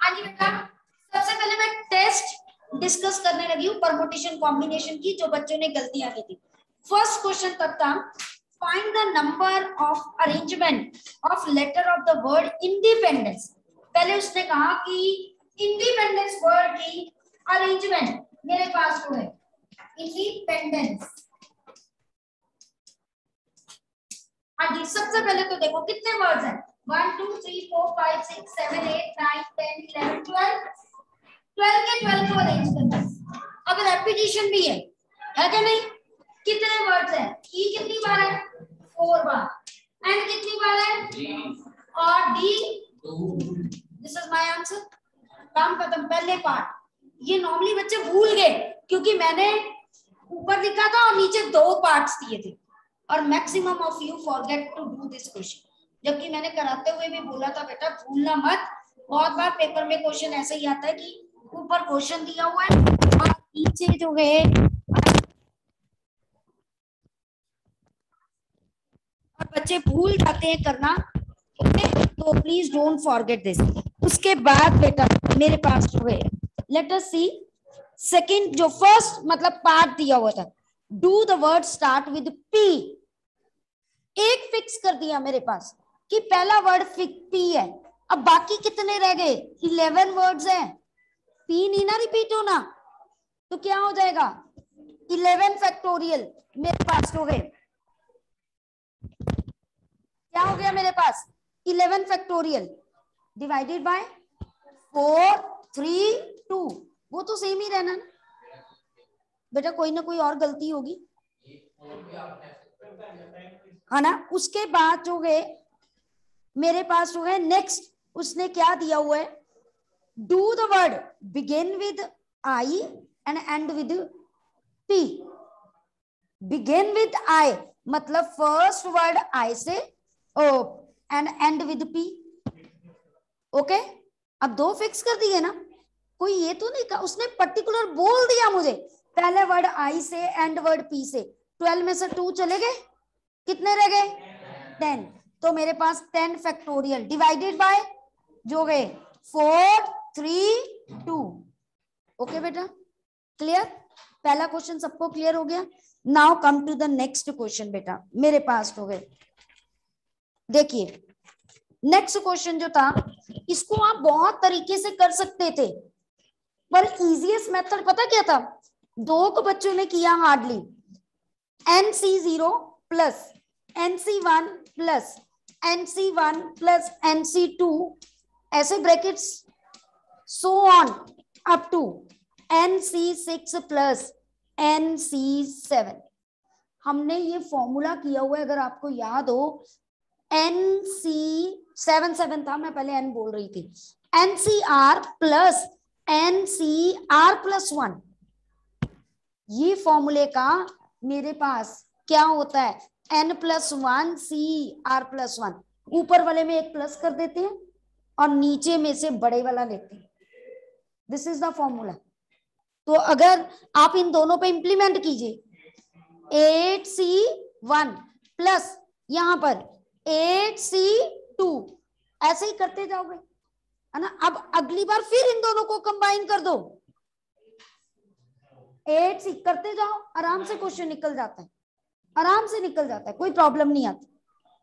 हाँ जी बेटा, सबसे पहले मैं टेस्ट डिस्कस करने लगी हूँ परमुटेशन कॉम्बिनेशन की, जो बच्चों ने गलतियां की थी। फर्स्ट क्वेश्चन तब था, find the number of arrangement of letter of the word independence. पहले उसने कहा कि इंडिपेंडेंस वर्ड की अरेंजमेंट मेरे पास को है इंडिपेंडेंस। हाँ जी, सबसे पहले तो देखो कितने वर्ड्स हैं, 1 2 3 4 5 6 7 8 9 10 11 12 12 के 12 को अरेंज करना है। अब रेपिटेशन भी है क्या नहीं? कितने वर्ड्स हैं? ई कितनी बार है? 4 बार। एंड कितनी बार है? और D 2। This is my answer. काम खत्म। पहले पार्ट ये नॉर्मली बच्चे भूल गए क्योंकि मैंने ऊपर लिखा था और नीचे 2 पार्ट्स दिए थे, और maximum of you forget to do this question, जबकि मैंने कराते हुए भी बोला था बेटा भूलना मत। बहुत बार पेपर में क्वेश्चन ऐसा ही आता है कि ऊपर क्वेश्चन दिया हुआ है और नीचे जो है और बच्चे भूल जाते हैं करना। ओके, तो प्लीज डोंट फॉरगेट दिस। उसके बाद बेटा मेरे पास जो है, लेट अस सी सेकंड, जो फर्स्ट मतलब पार्ट दिया हुआ था, do the word start with P. एक फिक्स कर दिया मेरे पास कि पहला वर्ड पी है। अब बाकी कितने रह गए? 11 वर्ड्स हैं। पी नहीं ना रिपीट होना, तो क्या हो जाएगा? 11 फैक्टोरियल मेरे पास हो गए। क्या हो गया मेरे पास? 11 फैक्टोरियल डिवाइडेड बाय 4 3 2। वो तो सेम ही रहना ना बेटा, कोई ना कोई और गलती होगी है ना। उसके बाद जो है मेरे पास जो है नेक्स्ट, उसने क्या दिया हुआ है, do the word begin with I and and with P. Begin with I मतलब फर्स्ट वर्ड आई से and and with P. Okay, अब 2 फिक्स कर दिए ना, कोई ये तो नहीं कहा, उसने पर्टिकुलर बोल दिया मुझे पहले वर्ड आई से एंड वर्ड पी से। 12 में से 2 चले गए, कितने रह गए? 10। तो मेरे पास 10 फैक्टोरियल डिवाइडेड बाय जो गए 4 3 2। ओके बेटा, क्लियर? पहला क्वेश्चन सबको क्लियर हो गया। Now come to the next question बेटा, मेरे पास हो गए। देखिए नेक्स्ट क्वेश्चन जो था, इसको आप बहुत तरीके से कर सकते थे, पर इजीएस्ट मेथड पता क्या था? 2 को बच्चों ने किया hardly, NC0 plus NC1 plus NC1 plus NC2 ऐसे brackets so on up to NC6 plus NC7। हमने ये फॉर्मूला किया हुआ है, अगर आपको याद हो, NC7 था, मैं पहले N बोल रही थी, NCR प्लस NCR प्लस 1। ये फॉर्मूले का मेरे पास क्या होता है? N plus 1 CR plus 1। ऊपर वाले में एक प्लस कर देते हैं और नीचे में से बड़े वाला लेते हैं। This is the formula. तो अगर आप इन दोनों पे इंप्लीमेंट कीजिए, 8C1 प्लस यहां पर 8C2, ऐसे ही करते जाओगे है ना। अब अगली बार फिर इन दोनों को कंबाइन कर दो, 8C करते जाओ, आराम से क्वेश्चन निकल जाता है, आराम से निकल जाता है, कोई प्रॉब्लम नहीं आती।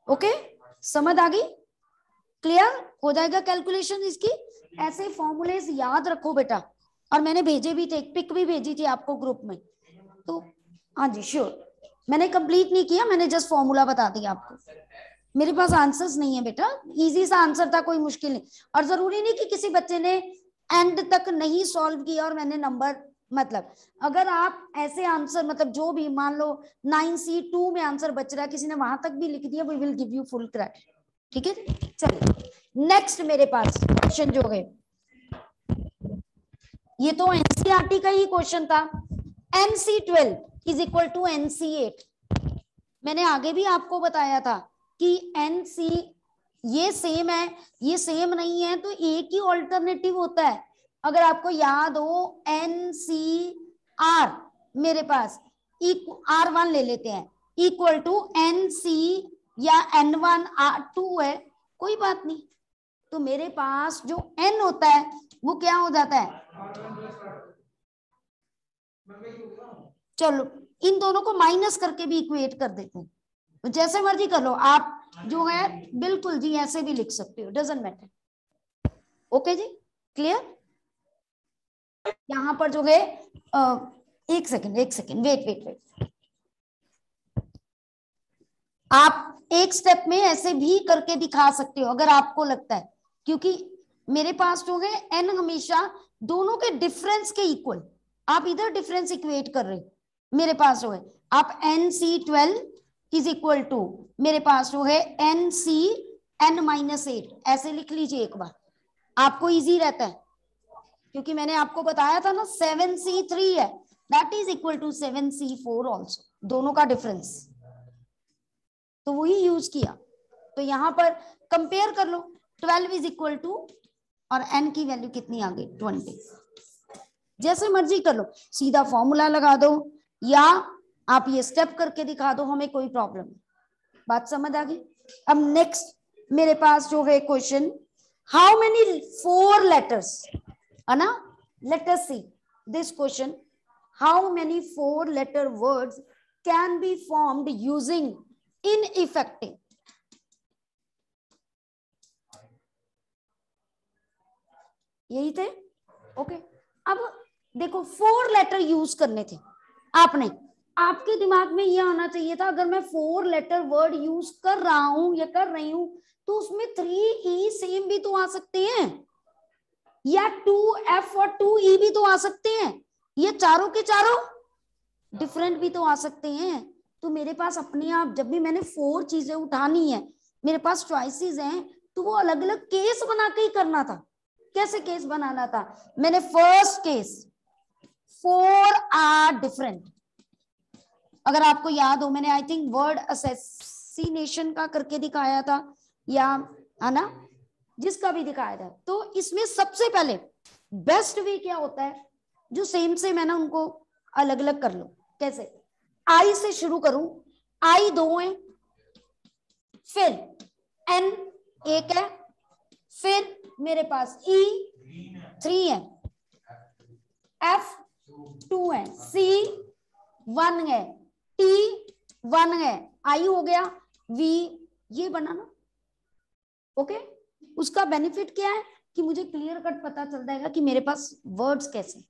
ओके, समझ आ गई? क्लियर हो जाएगा कैलकुलेशन इसकी। ऐसे फॉर्मूलेस याद रखो बेटा, और मैंने भेजे भी थे, एक पिक भी भेजी थी आपको ग्रुप में, तो हाँ जी श्योर। मैंने कंप्लीट नहीं किया, मैंने जस्ट फॉर्मूला बता दिया आपको। मेरे पास आंसर्स नहीं है बेटा, इजी सा आंसर था, कोई मुश्किल नहीं। और जरूरी नहीं कि किसी बच्चे ने एंड तक नहीं सॉल्व किया और मैंने नंबर, मतलब अगर आप ऐसे आंसर, मतलब जो भी मान लो 9C2 में आंसर बच रहा है, किसी ने वहां तक भी लिख दिया, we will give you full credit. ठीक है, चलिए नेक्स्ट मेरे पास क्वेश्चन जो है, ये तो एनसीईआरटी का ही क्वेश्चन था। NC12 is equal to NC8। मैंने आगे भी आपको बताया था कि NC ये सेम है, ये सेम नहीं है, तो एक ही ऑल्टरनेटिव होता है। अगर आपको याद हो NCR मेरे पास R1 ले लेते हैं, इक्वल टू NC या N1 R2 है, कोई बात नहीं, तो मेरे पास जो n होता है वो क्या हो जाता है, चलो इन दोनों को माइनस करके भी इक्वेट कर देते हैं, तो जैसे मर्जी कर लो आप, जो है बिल्कुल जी ऐसे भी लिख सकते हो, डजंट मैटर। ओके जी, क्लियर। यहां पर जो है एक सेकेंड वेट, आप एक स्टेप में ऐसे भी करके दिखा सकते हो अगर आपको लगता है, क्योंकि मेरे पास जो है n हमेशा दोनों के डिफरेंस के इक्वल, आप इधर डिफरेंस इक्वेट कर रहे हो, मेरे पास जो है आप NC12 इज इक्वल टू मेरे पास जो है NC(n-8) ऐसे लिख लीजिए एक बार, आपको इजी रहता है, क्योंकि मैंने आपको बताया था ना 7C3 है, that is equal to 7C4 also, दोनों का डिफरेंस, तो वही यूज किया। तो यहां पर कंपेयर कर लो, 12 इज इक्वल टू, और n की वैल्यू कितनी आ गई 20, जैसे मर्जी कर लो, सीधा फॉर्मूला लगा दो या आप ये स्टेप करके दिखा दो, हमें कोई प्रॉब्लम नहीं, बात समझ आ गई। अब नेक्स्ट मेरे पास जो है क्वेश्चन, हाउ मेनी 4 लेटर्स, है ना, let us see this question, how many 4 letter words can be formed using ineffective, यही थे। ओके, अब देखो 4 लेटर यूज करने थे आपने, आपके दिमाग में यह आना चाहिए था, अगर मैं 4 लेटर वर्ड यूज कर रहा हूं या कर रही हूं तो उसमें 3E सेम भी तो आ सकते हैं, या 2F और 2E भी तो आ सकते हैं, ये चारों के चारों डिफरेंट भी तो आ सकते हैं। तो मेरे पास अपने आप, जब भी मैंने 4 चीजें उठानी है, मेरे पास चॉइसेस हैं, तो वो अलग अलग केस बना के ही करना था। कैसे केस बनाना था, मैंने फर्स्ट केस 4 आर डिफरेंट, अगर आपको याद हो मैंने आई थिंक वर्ड असैसिनेशन का करके दिखाया था, या है ना, जिसका भी दिखाया था। तो इसमें सबसे पहले बेस्ट वे क्या होता है, जो सेम से मैं ना उनको अलग अलग कर लो, कैसे, आई से शुरू करूं, आई 2 है, फिर N 1 है, फिर मेरे पास E 3 है, F 2 है, C 1 है, T 1 है, I हो गया, V ये बनाना। ओके, उसका बेनिफिट क्या है कि मुझे क्लियर कट पता चल जाएगा कि मेरे पास वर्ड्स कैसे।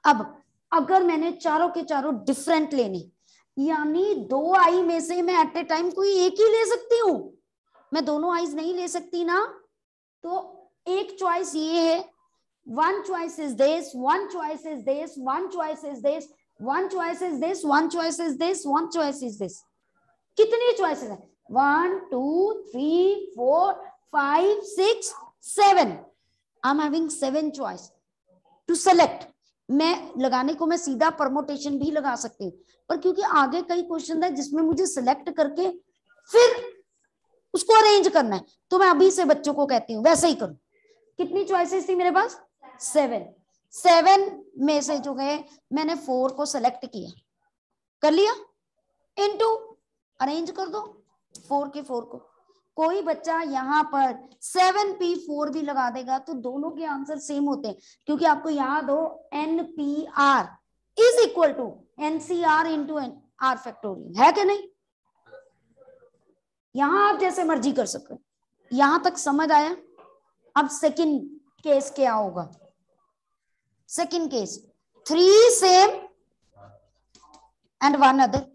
अब अगर मैंने चारों के चारों डिफरेंट लेने, यानी 2 आई में से मैं एट ए टाइम कोई एक ही ले सकती हूँ, मैं दोनों आईज नहीं ले सकती ना, तो एक चॉइस ये है, 1 choice is this, 1 choice is this, 1 choice is this, 1 choice is this, 1 choice is this, 1 choice is this, कितनी चॉइसेस है, 1 2 3 4 5 6 7, I am having 7 choice to select. मैं लगाने को मैं सीधा परमोटेशन भी लगा सकती हूँ, पर क्योंकि आगे कई क्वेश्चन है जिसमें मुझे सिलेक्ट करके फिर उसको अरेंज करना है, तो मैं अभी से बच्चों को कहती हूँ वैसे ही करो। कितनी चॉइसेस थी मेरे पास, 7 में से जो है मैंने 4 को सेलेक्ट किया, कर लिया, इनटू अरेंज कर दो 4 के 4 को। कोई बच्चा यहाँ पर 7P4 भी लगा देगा तो दोनों के आंसर सेम होते हैं, क्योंकि आपको याद हो NPR is equal to NCR into R factorial, है कि नहीं। यहां आप जैसे मर्जी कर सकते हो, यहां तक समझ आया। अब सेकंड केस क्या होगा, second case 3 same and 1 other.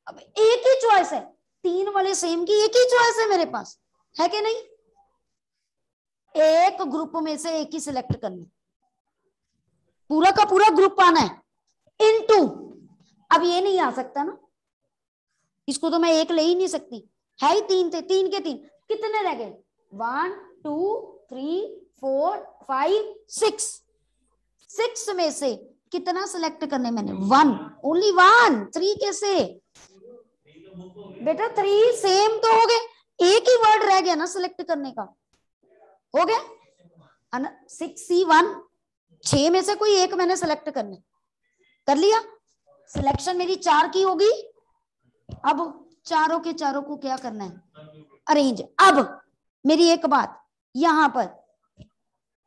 अब एक ही चॉइस है, 3 वाले सेम की एक ही चॉइस है मेरे पास, है कि नहीं। एक ग्रुप में से एक ही सिलेक्ट करना, पूरा का पूरा ग्रुप आना है इनटू, अब ये नहीं आ सकता ना, इसको तो मैं एक ले ही नहीं सकती, है ही 3 थे, 3 के 3 कितने रह गए, 1 2 3 4 5 6 में से कितना सिलेक्ट करने मैंने, 1, ओनली 1, 3 कैसे बेटा, 3 सेम तो हो गए, एक ही वर्ड रह गया ना सिलेक्ट करने का, हो गया 6C1, 6 में से कोई एक मैंने सिलेक्ट करना, कर लिया, सिलेक्शन मेरी 4 की होगी। अब चारों के चारों को क्या करना है, अरेंज। अब मेरी एक बात, यहां पर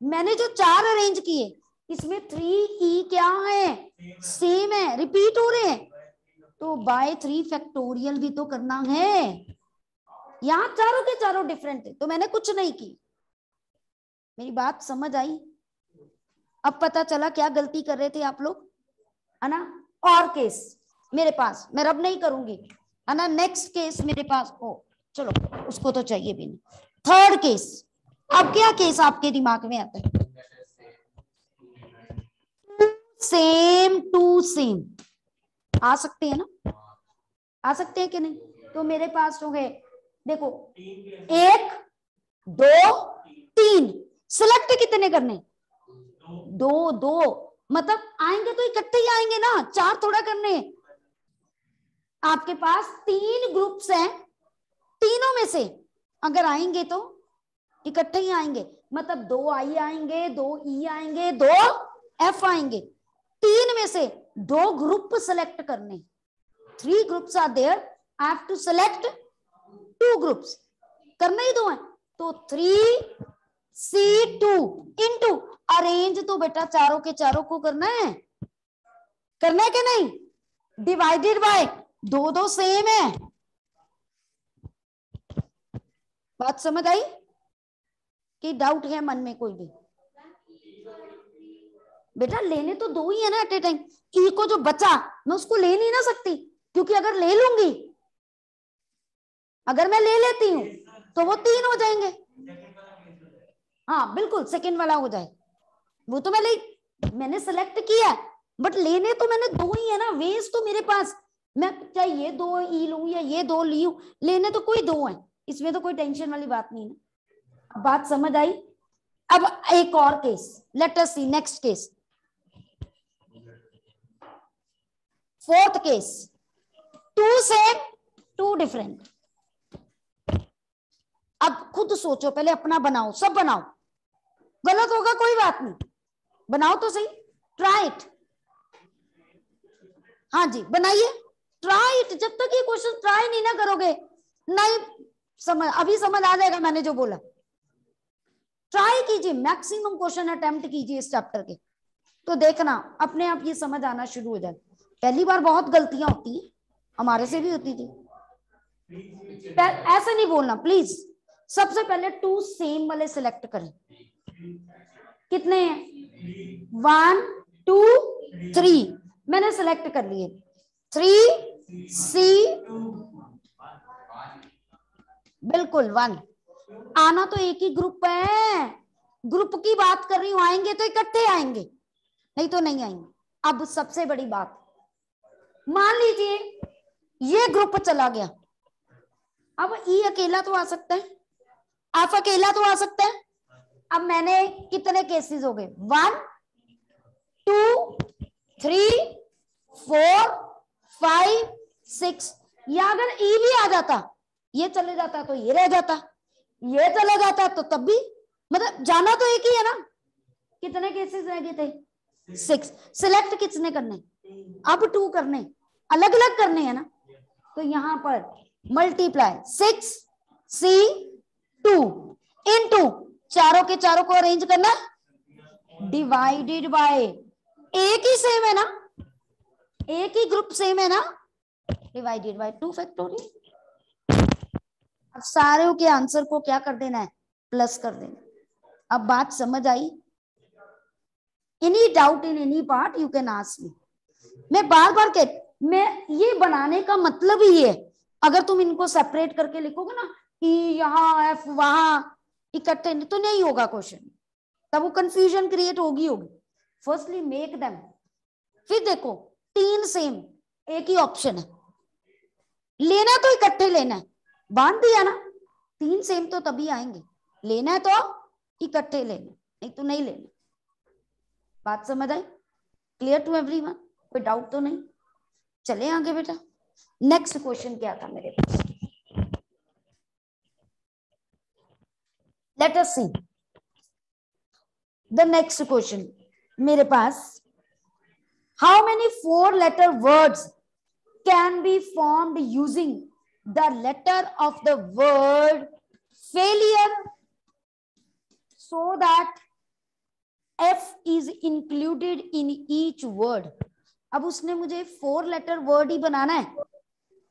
मैंने जो 4 अरेंज किए इसमें 3e क्या है, सेम है, रिपीट हो रहे हैं, तो बाय 3 फैक्टोरियल भी तो करना है। यहां चारों के चारों डिफरेंट थे तो मैंने कुछ नहीं की। मेरी बात समझ आई? अब पता चला क्या गलती कर रहे थे आप लोग, है ना। और केस मेरे पास, मैं रब नहीं करूंगी, है ना। नेक्स्ट केस मेरे पास, ओ चलो उसको तो चाहिए भी नहीं। थर्ड केस, अब क्या केस आपके दिमाग में आता है? सेम टू सेम आ सकते हैं ना, आ सकते हैं कि नहीं? तो मेरे पास हो गए, देखो 1 2 3, सिलेक्ट कितने करने? 2 2, मतलब आएंगे तो इकट्ठे ही आएंगे ना, 4 थोड़ा करने। आपके पास 3 ग्रुप्स हैं, तीनों में से अगर आएंगे तो इकट्ठे ही आएंगे, मतलब 2 आई आएंगे, 2 ई आएंगे, 2 एफ आएंगे। 3 में से 2 ग्रुप सेलेक्ट करने, 3 groups are there, I have to select 2 groups, करना ही 2 है, तो 3C2 इनटू अरेंज तो बेटा चारों के चारों को करना है कि नहीं, डिवाइडेड बाय 2 2 सेम है। बात समझ आई कि डाउट है मन में कोई भी? बेटा लेने तो 2 ही है ना एट ए टाइम, ई को जो बचा मैं उसको ले नहीं ना सकती, क्योंकि अगर ले लूंगी, अगर मैं ले लेती हूं तो वो 3 हो जाएंगे। हाँ बिल्कुल, सेकंड वाला हो जाए, वो तो मैंने सेलेक्ट किया, बट लेने तो मैंने 2 ही है ना, वेज तो मेरे पास, मैं चाहे ये 2 ई लूं या ये 2 ली, लेने तो कोई 2 है, इसमें तो कोई टेंशन वाली बात नहीं है। बात समझ आई? अब एक और case, let us see next case, fourth case, 2 same 2 different. अब खुद सोचो, पहले अपना बनाओ, सब बनाओ, गलत होगा कोई बात नहीं, बनाओ तो सही, ट्राई इट। हाँ जी बनाइए, ट्राई इट, जब तक ये क्वेश्चन ट्राई नहीं ना करोगे नहीं समझ, अभी समझ आ जाएगा मैंने जो बोला। ट्राई कीजिए, मैक्सिमम क्वेश्चन अटेम्प्ट कीजिए इस चैप्टर के, तो देखना अपने आप ये समझ आना शुरू हो जाए। पहली बार बहुत गलतियां होती है, हमारे से भी होती थी, ऐसे नहीं बोलना प्लीज। सबसे पहले 2 सेम वाले सिलेक्ट करें, कितने हैं? 1 2 3, मैंने सिलेक्ट कर लिए, 3C बिल्कुल 1, आना तो एक ही ग्रुप है, ग्रुप की बात कर रही हूं, आएंगे तो इकट्ठे आएंगे, नहीं तो नहीं आएंगे। अब सबसे बड़ी बात, मान लीजिए ये ग्रुप चला गया, अब ई अकेला तो आ सकता है, एफ अकेला तो आ सकता है। अब मैंने कितने केसेस हो गए? 1 2 3 4 5 6, या अगर ई भी आ जाता, ये चले जाता तो ये रह जाता, ये चला जाता तो तब भी, मतलब जाना तो एक ही है ना। कितने केसेस रह गए थे? 6। सिलेक्ट किसने करने? अब 2 करने, अलग अलग करने हैं ना, तो यहां पर मल्टीप्लाई 6C2 इनटू चारों के चारों को अरेंज करना, डिवाइडेड बाय, एक ही सेम है ना, एक ही ग्रुप सेम है ना, डिवाइडेड बाय 2 फैक्टोरियल। अब सारे के आंसर को क्या कर देना है? प्लस कर देना। अब बात समझ आई? Any doubt in any part you can ask me. मैं बार बार मैं ये बनाने का मतलब ही है, अगर तुम इनको सेपरेट करके लिखोगे ना, ई यहाँ एफ वहां इकट्ठे, तो नहीं होगा क्वेश्चन, तब वो कंफ्यूजन क्रिएट होगी। फर्स्टली मेक देम, फिर देखो 3 सेम, एक ही ऑप्शन है, लेना तो इकट्ठे लेना है, बांध दिया ना, 3 सेम तो तभी आएंगे, लेना है तो इकट्ठे लेना, नहीं तो नहीं लेना। बात समझ आई? Clear to everyone? कोई डाउट तो नहीं? चले आगे बेटा। नेक्स्ट क्वेश्चन क्या था मेरे पास? Let us see the next question मेरे पास, how many 4 letter words can be formed using the letter of the word failure so that F is included in each word. अब उसने मुझे 4 लेटर वर्ड ही बनाना है.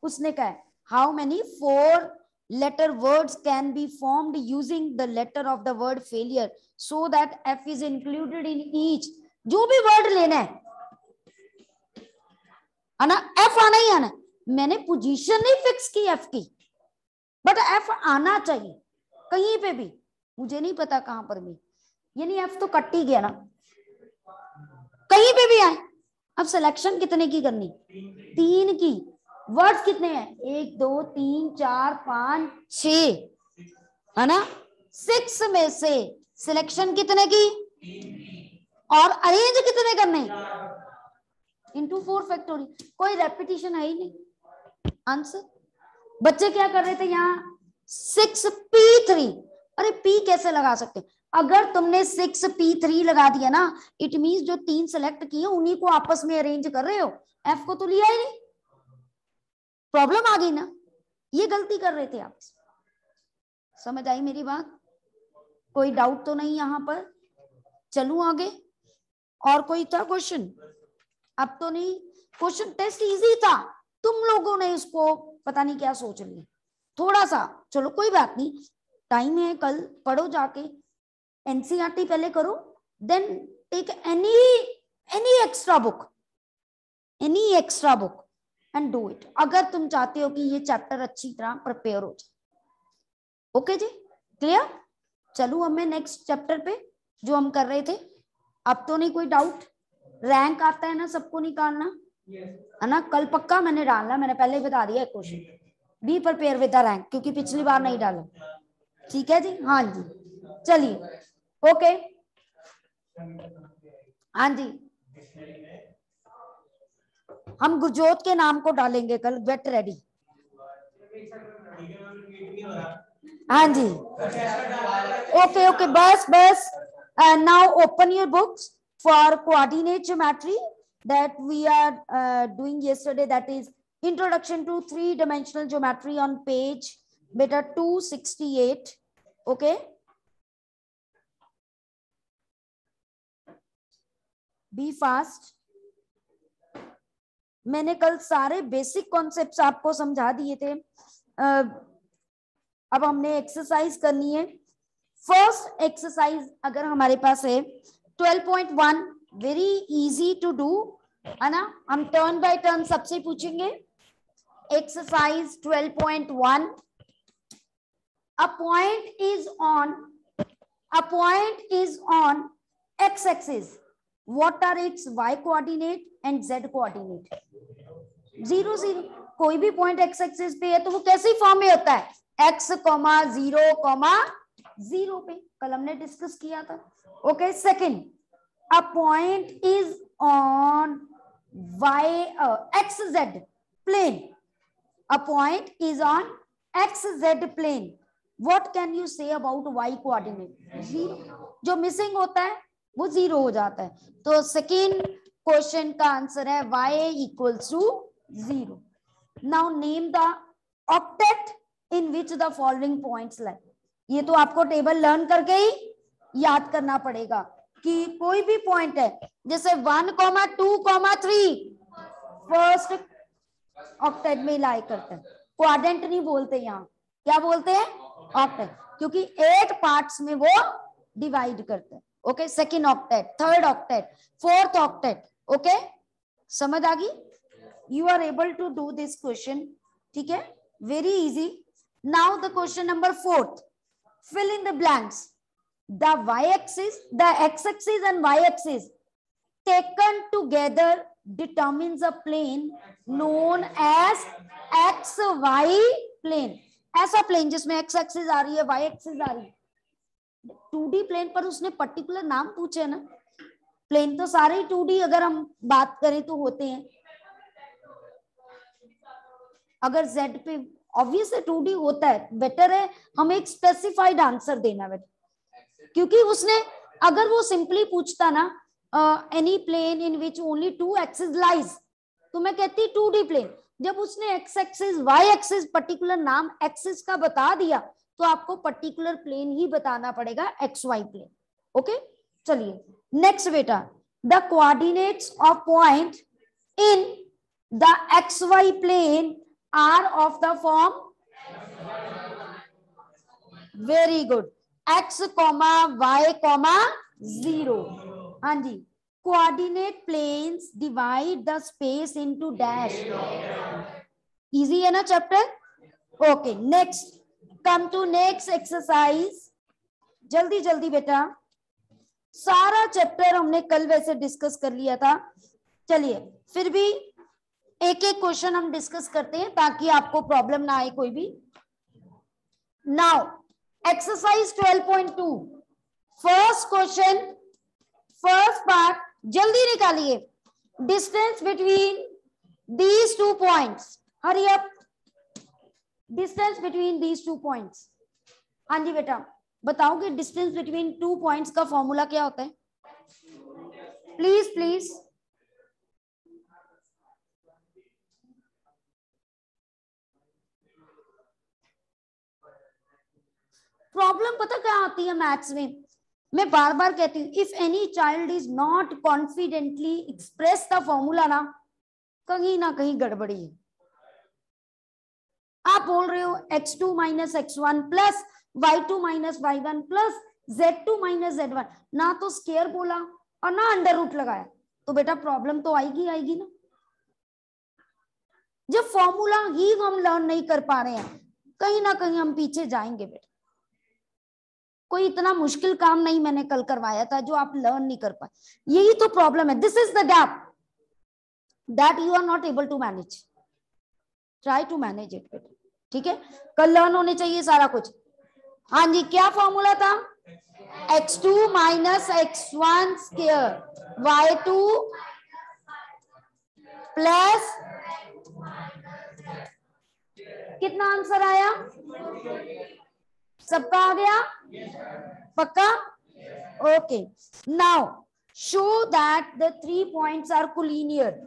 उसने कहा how many 4 letter words can be formed using the letter of the word failure so that F is included in each. जो भी word लेना है ना, F आना ही आना. मैंने पोजीशन नहीं फिक्स की F की, बट F आना चाहिए कहीं पे भी. मुझे नहीं पता कहां पर भी, यानी F तो कट ही गया ना, कहीं पे भी आए. अब सिलेक्शन कितने की करनी? 3 की. वर्ड्स कितने हैं? 1 2 3 4 5 6 है ना. 6 में से सिलेक्शन कितने की और अरेंज कितने करने? Into 4 factorial. कोई रेपिटेशन है ही नहीं. आंसर. बच्चे क्या कर रहे थे यहाँ? 6p3. अरे p कैसे लगा सकते? अगर तुमने 6p3 लगा दिया ना, इट मींस जो 3 सेलेक्ट किए उन्हीं को आपस में अरेंज कर रहे हो. f को तो लिया ही नहीं. प्रॉब्लम आ गई ना. ये गलती कर रहे थे आप. समझ आई मेरी बात? कोई डाउट तो नहीं यहाँ पर? चलूं आगे. और कोई था क्वेश्चन? अब तो नहीं. क्वेश्चन टेस्ट इजी था, तुम लोगों ने इसको पता नहीं क्या सोच लिया थोड़ा सा. चलो कोई बात नहीं, टाइम है, कल पढ़ो जाके. एनसीईआरटी पहले करो, then take any extra book and do it, अगर तुम चाहते हो कि ये चैप्टर अच्छी तरह प्रिपेयर हो जाए. ओके जी, क्लियर? चलो अब मैं नेक्स्ट चैप्टर पे जो हम कर रहे थे. अब तो नहीं कोई डाउट? रैंक आता है ना सबको निकालना, है ना? कल पक्का मैंने डालना, मैंने पहले ही बता दिया question. Be prepare with the rank, क्योंकि पिछली बार नहीं डाला. ठीक है जी? हाँ जी, चलिए. ओके. हाँ जी, हम गुरजोत के नाम को डालेंगे कल. Get ready. हाँ जी, ओके ओके, बस. Now open your books for coordinate geometry that we are doing yesterday, that is introduction to 3-dimensional geometry on page beta 268. okay, be fast. मैंने कल सारे बेसिक कॉन्सेप्ट्स आपको समझा दिए थे. अब हमने एक्सरसाइज करनी है. फर्स्ट एक्सरसाइज अगर हमारे पास है 12.1, वेरी इजी टू डू, है ना? हम टर्न बाय टर्न सबसे पूछेंगे. Exercise 12.1. A point is on x-axis. What are its y coordinate and z coordinate? 0 0. कोई भी पॉइंट एक्स एक्सिस पे है तो वो कैसी फॉर्म में होता है? x, 0, 0 पे. कल हमने डिस्कस किया था. Okay. Second, a point is on xz plane. A point is on xz plane. What can you say about y coordinate? 0. जो मिसिंग होता है वो 0 हो जाता है. तो सेकेंड क्वेश्चन का आंसर है y equals to 0. Now name the octet in which the following points lie. ये तो आपको टेबल लर्न करके ही याद करना पड़ेगा कि कोई भी पॉइंट है जैसे 1, 2, 3 फर्स्ट ऑक्टेट में लाई करते हैं. क्वाड्रेंट नहीं बोलते, यहाँ क्या बोलते हैं? ऑक्टेट, क्योंकि 8 पार्ट्स में वो डिवाइड करते हैं. Okay. Second octet, third octet, fourth octet. Okay, समझ आ गई? You are able to do this question. ठीक है, very easy. Now the question number 4th. Fill in the blanks. The y-axis, the x-axis and y-axis taken together determines a plane known as xy plane. ऐसा plane जिसमें x-axis आ रही है, y-axis आ रही है. 2D plane पर उसने particular नाम पूछे ना. प्लेन तो सारे ही 2D अगर हम बात करें तो होते हैं. अगर z पे ऑब्वियसली 2D होता है, बेटर है हम एक स्पेसिफाइड आंसर देना बेटा. क्योंकि उसने अगर वो सिंपली पूछता ना any plane in which only 2 axis lies, तो मैं कहती 2D प्लेन. जब उसने x axis y axis particular नाम एक्सिस का बता दिया तो आपको पर्टिकुलर प्लेन ही बताना पड़ेगा, एक्स वाई प्लेन। ओके, चलिए नेक्स्ट बेटा, the coordinates of point in the X Y plane are of the form, very good, X comma Y comma 0। हाँ जी, coordinate planes divide the space into dash. Easy है ना chapter. Okay, next, come to next exercise. जल्दी जल्दी बेटा, सारा chapter हमने कल वैसे डिस्कस कर लिया था। चलिए फिर भी एक एक क्वेश्चन हम डिस्कस करते हैं ताकि आपको प्रॉब्लम ना आए कोई भी। Now exercise 12.2, first question, first part, जल्दी निकालिए। Distance between these two points, hurry up, distance between these two points. हाँ जी बेटा, बताओगे डिस्टेंस बिटवीन टू पॉइंट्स का फॉर्मूला क्या होता है? Please please. प्रॉब्लम पता क्या आती है मैथ्स में, मैं बार बार कहती हूँ, if any child is not confidently express the formula ना कहीं गड़बड़ी है। आप बोल रहे हो x2 minus x1 plus y2 minus y1 plus z2 minus z1, ना तो स्केयर बोला और ना अंडर रूट लगाया, तो बेटा प्रॉब्लम तो आएगी आएगी ना। जब फॉर्मूला ही हम लर्न नहीं कर पा रहे हैं, कहीं ना कहीं हम पीछे जाएंगे बेटा। कोई इतना मुश्किल काम नहीं मैंने कल करवाया था जो आप लर्न नहीं कर पाए, यही तो प्रॉब्लम है। This is the gap that you are not able to manage, try to manage it बेटा, ठीक है। कल लर्न होने चाहिए सारा कुछ। हाँ जी, क्या फॉर्मूला था? x2 minus x1 square y2 plus, कितना आंसर आया? सबका आ गया? पक्का? Okay, now show that the 3 points are collinear.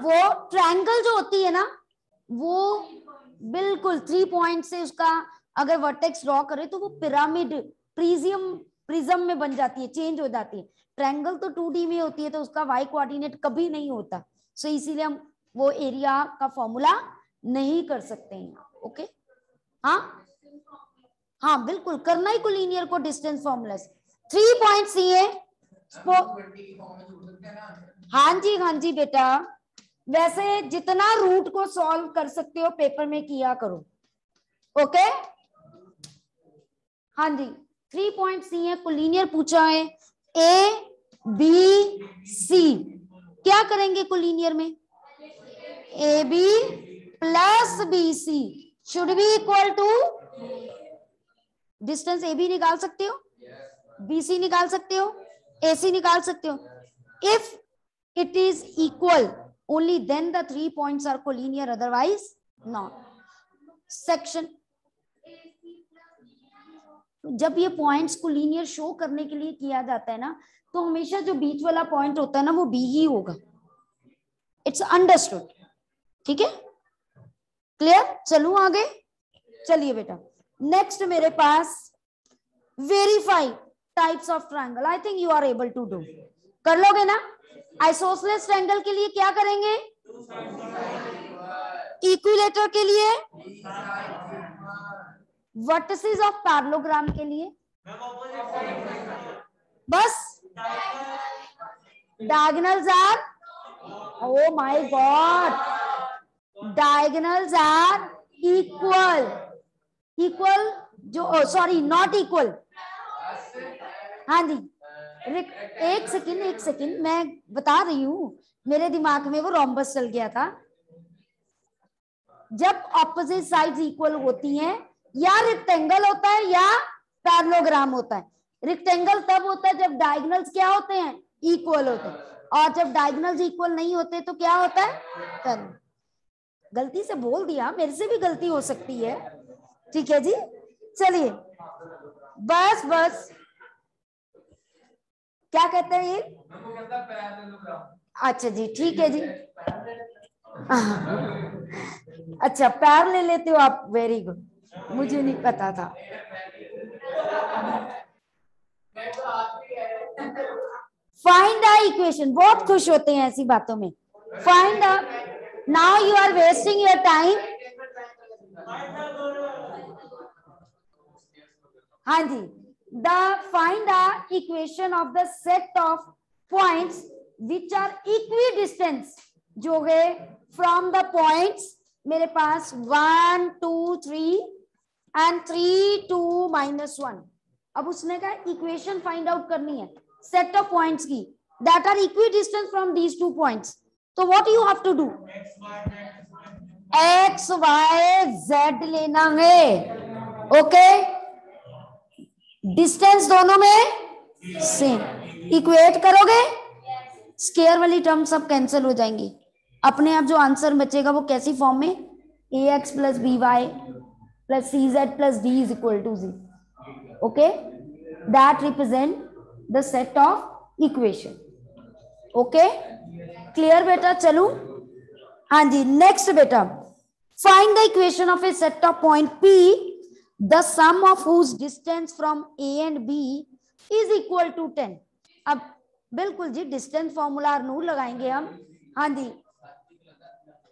वो ट्रायंगल जो होती है ना, वो बिल्कुल 3 पॉइंट से उसका अगर वर्टेक्स ड्रॉ करे तो वो पिरामिड प्रिज्म में बन जाती है, चेंज हो जाती है। ट्रायंगल तो 2D में होती है तो उसका y कोऑर्डिनेट कभी नहीं होता, सो इसीलिए हम वो एरिया का फॉर्मूला नहीं कर सकते हैं। ओके, हाँ हाँ बिल्कुल करना ही कोलिनियर को डिस्टेंस फॉर्मूला। 3 पॉइंट सी है। हाँ जी बेटा, वैसे जितना रूट को सॉल्व कर सकते हो पेपर में किया करो। ओके, हाँ जी, 3 पॉइंट सी है, कोलिनियर पूछा है। ए बी सी, क्या करेंगे कोलिनियर में? A B plus B C should be equal to, distance A B निकाल सकते हो, बी सी निकाल सकते हो, ए सी निकाल सकते हो। If it is equal only then the 3 points are collinear, otherwise not. Section, जब ये पॉइंट्स कोलिनियर शो करने के लिए किया जाता है ना, तो हमेशा जो बीच वाला पॉइंट होता है ना वो बी ही होगा। इट्स अंडरस्टूड, ठीक है, क्लियर। चलूं आगे, चलिए बेटा नेक्स्ट मेरे पास verify types of triangle. I think you are able to do, कर लोगे ना। आइसोसेलेस ट्रायंगल के लिए क्या करेंगे? इक्विलेटर के लिए, वर्टिसेस ऑफ पैरेललोग्राम के लिए बस diagonals are, oh my god, diagonals are equal, equal जो सॉरी नॉट इक्वल। हाँ जी, एक सेकंड मैं बता रही हूं, मेरे दिमाग में वो रोम्बस चल गया था। जब ऑपोजिट साइड्स इक्वल होती हैं, या रेक्टेंगल होता है या पैरेललोग्राम होता है। रेक्टेंगल तब होता है जब डायगोनल्स क्या होते हैं? इक्वल होते हैं, और जब डायगोनल्स इक्वल नहीं होते तो क्या होता है? गलती से बोल दिया, मेरे से भी गलती हो सकती है, ठीक है जी। चलिए बस बस, क्या कहते हैं ये? अच्छा जी, ठीक है जी। अच्छा, पैर ले लेते हो आप, वेरी गुड, मुझे नहीं पता था। फाइंड द इक्वेशन, बहुत खुश होते हैं ऐसी बातों में। Find the, now you are wasting your time. हाँ जी, the find the equation of the set of points which are equidistance, जो है फ्रॉम द पॉइंट्स मेरे पास 1 2 3 एंड 3 2 -1। अब उसने कहा इक्वेशन फाइंड आउट करनी है सेट ऑफ पॉइंट्स की that are equidistance from these 2 points. तो what you have to do, X Y Z लेना है। ओके, डिस्टेंस दोनों में सेम, इक्वेट करोगे स्केयर वाली टर्म सब कैंसिल हो जाएंगी, अपने आप जो आंसर बचेगा वो कैसी फॉर्म में, A X plus B Y plus C Z plus D is equal to G. Okay, that represent the set of equation. Okay, clear बेटा? चलू, हाँ जी, नेक्स्ट बेटा, find the equation of a set of point P, the sum of whose distance from A and B is equal to 10। अब बिल्कुल जी distance formula नू लगाएंगे हम। हाँ जी,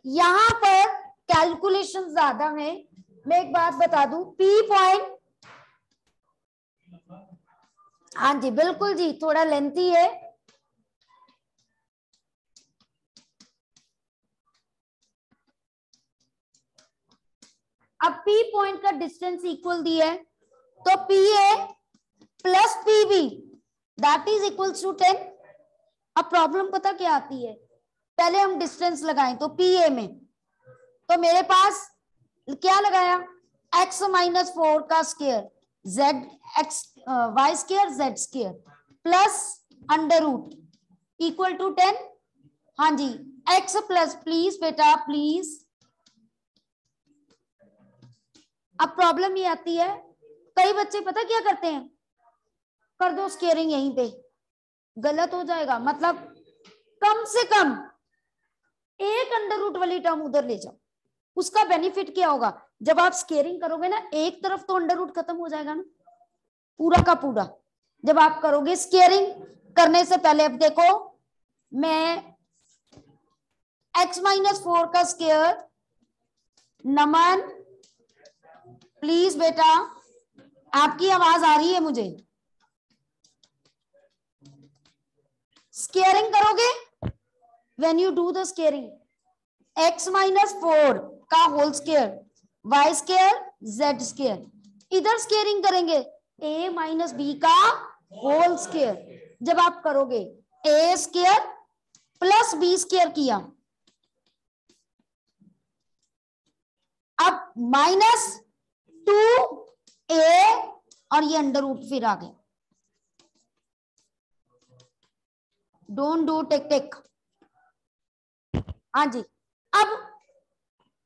यहां पर कैलकुलेशन ज्यादा है, मैं एक बात बता दूं, P पॉइंट, हाँ जी बिल्कुल जी थोड़ा लेंथी है। अब P पॉइंट का डिस्टेंस इक्वल दिया है, तो PA plus PB that is equals to 10। अब प्रॉब्लम पता क्या आती है, पहले हम डिस्टेंस लगाएं तो PA में, तो मेरे पास क्या लगाया, x माइनस 4 का square z x y square z square plus under root equal to 10। हाँ जी, x प्लस, प्लीज बेटा प्लीज। अब प्रॉब्लम ये आती है, कई बच्चे पता क्या करते हैं, कर दो स्केयरिंग यहीं पे, गलत हो जाएगा, मतलब कम से कम एक अंडर रूट वाली टर्म उधर ले जाओ। उसका बेनिफिट क्या होगा, जब आप स्केयरिंग करोगे ना, एक तरफ तो अंडर रूट खत्म हो जाएगा ना पूरा का पूरा। जब आप करोगे स्केयरिंग करने से पहले, अब देखो मैं x माइनस 4 का स्केयर, नमन प्लीज बेटा, आपकी आवाज आ रही है मुझे, स्केयरिंग करोगे, when you do the squaring, x minus 4 का whole square y square z square, इधर स्केयरिंग करेंगे a माइनस बी का होल स्केयर। जब आप करोगे a square plus b square किया, अब -2a और ये अंडर रूट फिर आ गए, डोंट डू टिक टिक। हाँ जी, अब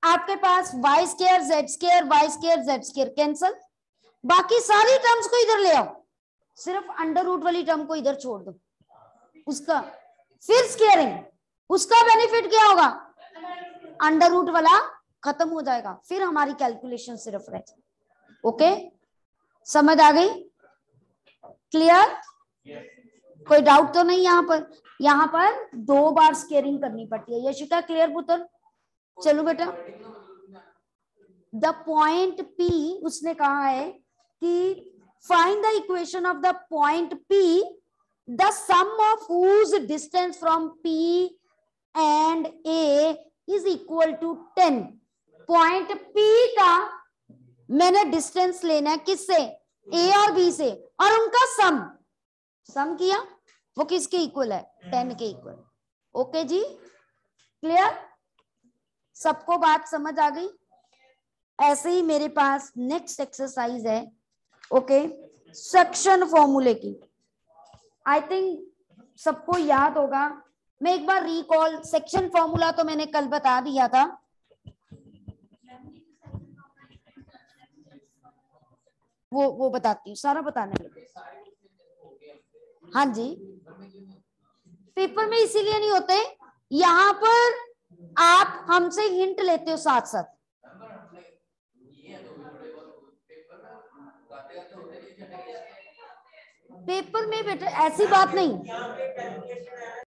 आपके पास y square z square y square z square cancel, बाकी सारी टर्म्स को इधर ले आओ, सिर्फ अंडर रूट वाली टर्म को इधर छोड़ दो, उसका फिर स्केयरिंग, उसका बेनिफिट क्या होगा, अंडर रूट वाला खत्म हो जाएगा, फिर हमारी कैलकुलेशन सिर्फ रह जाए। ओके, समझ आ गई? क्लियर? कोई डाउट तो नहीं? यहाँ पर 2 बार स्केयरिंग करनी पड़ती है। यशिका क्लियर पुत्र? चलो बेटा, द पॉइंट P, उसने कहा है कि find the equation of the point P, the sum of whose distance from P and A is equal to 10। Point P का मैंने डिस्टेंस लेना है किससे, A और B से, और उनका सम किया, वो किसके इक्वल है, 10 के इक्वल। ओके जी, क्लियर? सबको बात समझ आ गई? ऐसे ही मेरे पास नेक्स्ट एक्सरसाइज है, ओके, सेक्शन फॉर्मूले की। आई थिंक सबको याद होगा, मैं एक बार रिकॉल, सेक्शन फॉर्मूला तो मैंने कल बता दिया था, वो बताती हूँ, सारा बताने लगे। हाँ जी, पेपर में इसीलिए नहीं होते, यहाँ पर आप हमसे हिंट लेते हो साथ साथ। पेपर में बेटा ऐसी बात नहीं,